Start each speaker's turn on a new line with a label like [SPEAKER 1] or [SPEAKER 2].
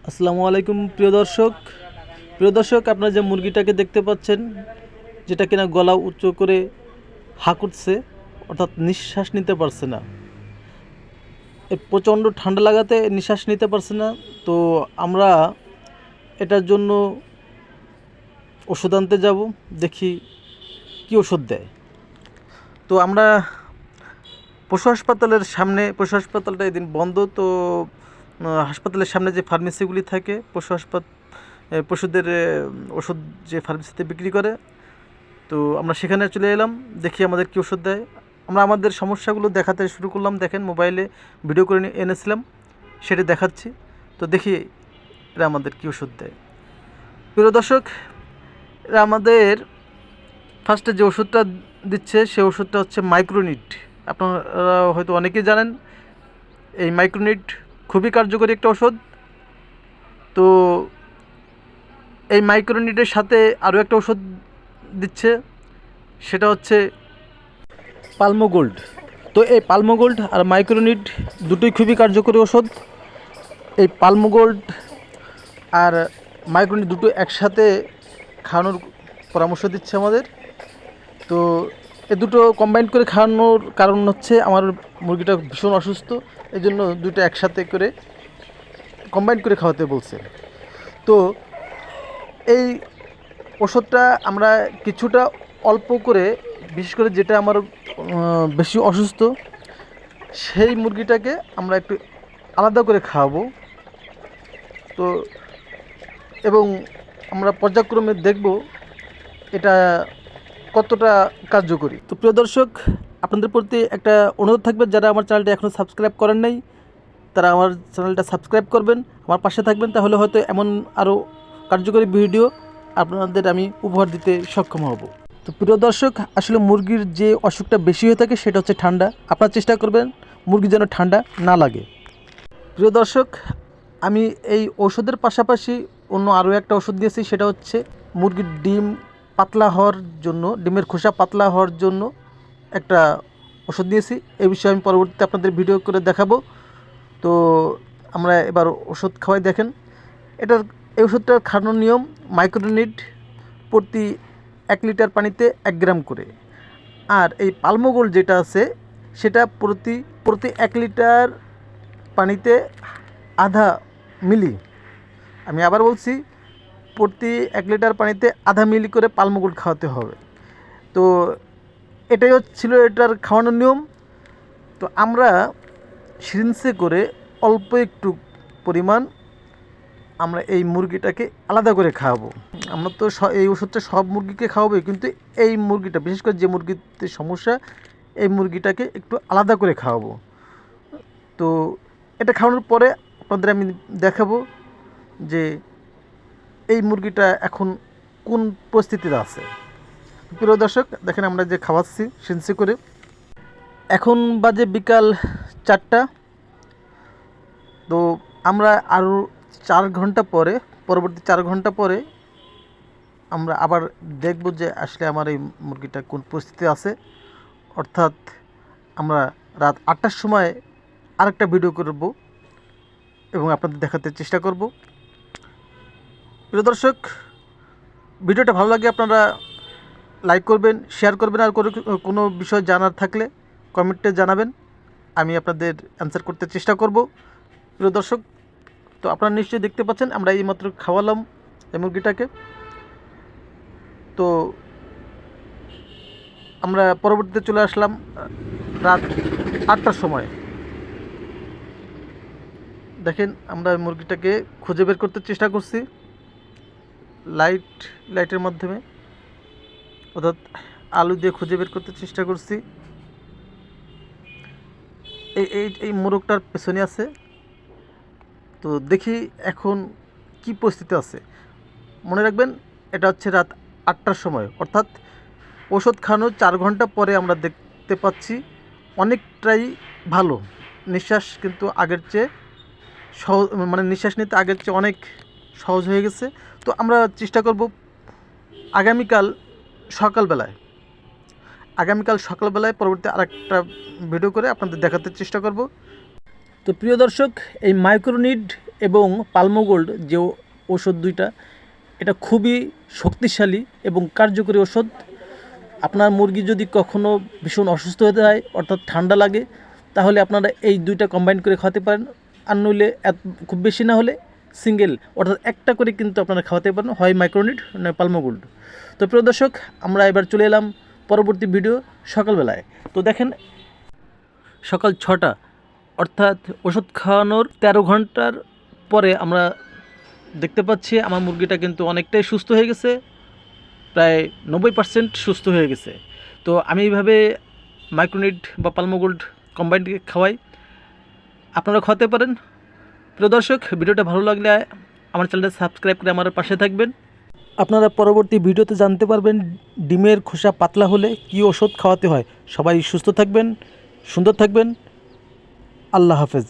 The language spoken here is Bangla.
[SPEAKER 1] আসসালামু আলাইকুম প্রিয় দর্শক আপনারা যে মুরগিটাকে দেখতে পাচ্ছেন, যেটা কিনা গলা উচ্চ করে হা করছে, অর্থাৎ নিঃশ্বাস নিতে পারছে না। প্রচণ্ড ঠান্ডা লাগাতে নিঃশ্বাস নিতে পারছে না। তো আমরা এটার জন্য ওষুধ আনতে যাব, দেখি কি ওষুধ দেয়। তো আমরা পশু হাসপাতালটা এদিন বন্ধ। তো হাসপাতালের সামনে যে ফার্মেসিগুলি থাকে, পশুদের ওষুধ যে ফার্মেসিতে বিক্রি করে, তো আমরা সেখানে চলে এলাম, দেখি আমাদের কী ওষুধ দেয়। আমরা আমাদের সমস্যাগুলো দেখাতে শুরু করলাম। দেখেন, মোবাইলে ভিডিও করে এনেছিলাম, সেটা দেখাচ্ছি। তো দেখি এরা আমাদের কী ওষুধ দেয়। প্রিয় দর্শক, এরা আমাদের ফার্স্টে যে ওষুধটা দিচ্ছে, সে ওষুধটা হচ্ছে মাইক্রোনিট। আপনারা হয়তো অনেকেই জানেন, এই মাইক্রোনিট খুবই কার্যকরী একটা ওষুধ। তো এই মাইক্রোনিটের সাথে আরও একটা ওষুধ দিচ্ছে, সেটা হচ্ছে পালমোগোল্ড। তো এই পালমোগোল্ড আর মাইক্রোনিট দুটোই খুবই কার্যকরী ওষুধ। এই পালমোগোল্ড আর মাইক্রোনিট দুটো একসাথে খাওয়ানোর পরামর্শ দিচ্ছে আমাদের। তো এ দুটো কম্বাইন করে খাওয়ানোর কারণ হচ্ছে, আমার মুরগিটা ভীষণ অসুস্থ, এই জন্য দুটো একসাথে করে কম্বাইন করে খাওয়াতে বলছে। তো এই ওষুধটা আমরা কিছুটা অল্প করে, বিশেষ করে যেটা আমার বেশি অসুস্থ, সেই মুরগিটাকে আমরা একটু আলাদা করে খাওয়াবো। তো এবং আমরা পর্যায়ক্রমে দেখব এটা কতটা কার্যকরী। তো প্রিয় দর্শক, আপনাদের প্রতি একটা অনুরোধ থাকবে, যারা আমার চ্যানেলটা এখনও সাবস্ক্রাইব করেন নাই, তারা আমার চ্যানেলটা সাবস্ক্রাইব করবেন, আমার পাশে থাকবেন। তাহলে হয়তো এমন আরও কার্যকরী ভিডিও আপনাদের আমি উপহার দিতে সক্ষম হব। তো প্রিয় দর্শক, আসলে মুরগির যে অসুখটা বেশি হয়ে থাকে, সেটা হচ্ছে ঠান্ডা। আপনারা চেষ্টা করবেন মুরগি যেন ঠান্ডা না লাগে। প্রিয় দর্শক, আমি এই ওষুধের পাশাপাশি অন্য আরও একটা ওষুধ দিয়েছি, সেটা হচ্ছে মুরগির ডিম পাতলা হওয়ার জন্য, ডিমের খোসা পাতলা হওয়ার জন্য একটা ওষুধ দিয়েছি। এই বিষয়ে আমি পরবর্তীতে আপনাদের ভিডিও করে দেখাবো। তো আমরা এবার ওষুধ খাওয়াই। দেখেন, এই ওষুধটার খাওয়ানোর নিয়ম: মাইক্রোনিট প্রতি 1 লিটার পানিতে 1 গ্রাম করে। আর এই পালমোগোল্ড যেটা আছে, সেটা প্রতি 1 লিটার পানিতে আধা মিলি। আমি আবার বলছি, প্রতি 1 লিটার পানিতে আধা মিলি করে পালমোগোল্ড খাওয়াতে হবে। তো এটাই ছিল এটার খাওয়ানোর নিয়ম। তো আমরা সিরিঞ্জে করে অল্প একটু পরিমাণ আমরা এই মুরগিটাকে আলাদা করে খাওয়াবো। আমরা তো এই ওষুধটা সব মুরগিকে খাওয়াবো, কিন্তু এই মুরগিটা, বিশেষ করে যে মুরগিতে সমস্যা, এই মুরগিটাকে একটু আলাদা করে খাওয়াবো। তো এটা খাওয়ানোর পরে আপনাদের আমি দেখাবো যে এই মুরগিটা এখন কোন পরিস্থিতিতে আছে। প্রিয় দর্শক, দেখেন আমরা যে খাওয়াচ্ছি সিরিঞ্জে করে। এখন বাজে বিকাল 4টা। তো আমরা আরও 4 ঘন্টা পরে, পরবর্তী 4 ঘন্টা পরে আমরা আবার দেখব যে আসলে আমার এই মুরগিটা কোন পরিস্থিতি আছে। অর্থাৎ আমরা রাত 8টার সময় আরেকটা ভিডিও করব এবং আপনাদের দেখাতে চেষ্টা করব। প্রিয় দর্শক, ভিডিওটা ভালো লাগে আপনারা লাইক করবেন, শেয়ার করবেন, আর কোনো বিষয় জানার থাকলে কমেন্টে জানাবেন, আমি আপনাদের অ্যান্সার করতে চেষ্টা করব। প্রিয় দর্শক, তো আপনারা নিশ্চয়ই দেখতে পাচ্ছেন আমরা এইমাত্র খাওয়ালাম এই মুরগিটাকে। তো আমরা পরবর্তীতে চলে আসলাম রাত 8টার সময়। দেখেন, আমরা মুরগিটাকে খুঁজে বের করতে চেষ্টা করছি লাইটের মাধ্যমে, অর্থাৎ আলু দিয়ে খুঁজে বের করতে চেষ্টা করছি। এই মোরগটার পেছনে আছে। তো দেখি এখন কি পরিস্থিতি আছে। মনে রাখবেন, এটা হচ্ছে রাত 8টার সময়, অর্থাৎ ওষুধ খাওয়ানোর 4 ঘন্টা পরে আমরা দেখতে পাচ্ছি অনেকটাই ভালো। নিঃশ্বাস কিন্তু আগের চেয়ে সহজ, মানে নিঃশ্বাস নিতে আগের চেয়ে অনেক সহজ হয়ে গেছে। তো আমরা চেষ্টা করব আগামীকাল সকালবেলায় পরবর্তী আরেকটা ভিডিও করে আপনাদের দেখাতে চেষ্টা করব। তো প্রিয় দর্শক, এই মাইক্রোনিট এবং পালমোগোল্ড যে ওষুধ দুইটা, এটা খুবই শক্তিশালী এবং কার্যকরী ওষুধ। আপনার মুরগি যদি কখনও ভীষণ অসুস্থ হতে হয়, অর্থাৎ ঠান্ডা লাগে, তাহলে আপনারা এই দুইটা কম্বাইন করে খাওয়াতে পারেন। আর নইলে খুব বেশি না হলে সিঙ্গেল, অর্থাৎ একটা করে কিন্তু আপনারা খাওয়াতে পারেন, হয় মাইক্রোনিড নয় পালমোগোল্ড। তো প্রিয় দর্শক, আমরা এবার চলে এলাম পরবর্তী ভিডিও সকালবেলায়। তো দেখেন, সকাল 6টা, অর্থাৎ ওষুধ খাওয়ানোর 13 ঘন্টার পরে আমরা দেখতে পাচ্ছি আমার মুরগিটা কিন্তু অনেকটাই সুস্থ হয়ে গেছে, প্রায় 90% সুস্থ হয়ে গেছে। তো আমি এইভাবে মাইক্রোনিড বা পালমোগোল্ড কম্বাইন্ড খাওয়াই, আপনারা খাওয়াতে পারেন। প্রিয় দর্শক, ভিডিওটা ভালো লাগলে আমার চ্যানেলটা সাবস্ক্রাইব করে আমার পাশে থাকবেন। আপনারা পরবর্তী ভিডিওতে জানতে পারবেন ডিমের খোসা পাতলা হলে কী ওষুধ খাওয়াতে হয়। সবাই সুস্থ থাকবেন, সুন্দর থাকবেন। আল্লাহ হাফেজ।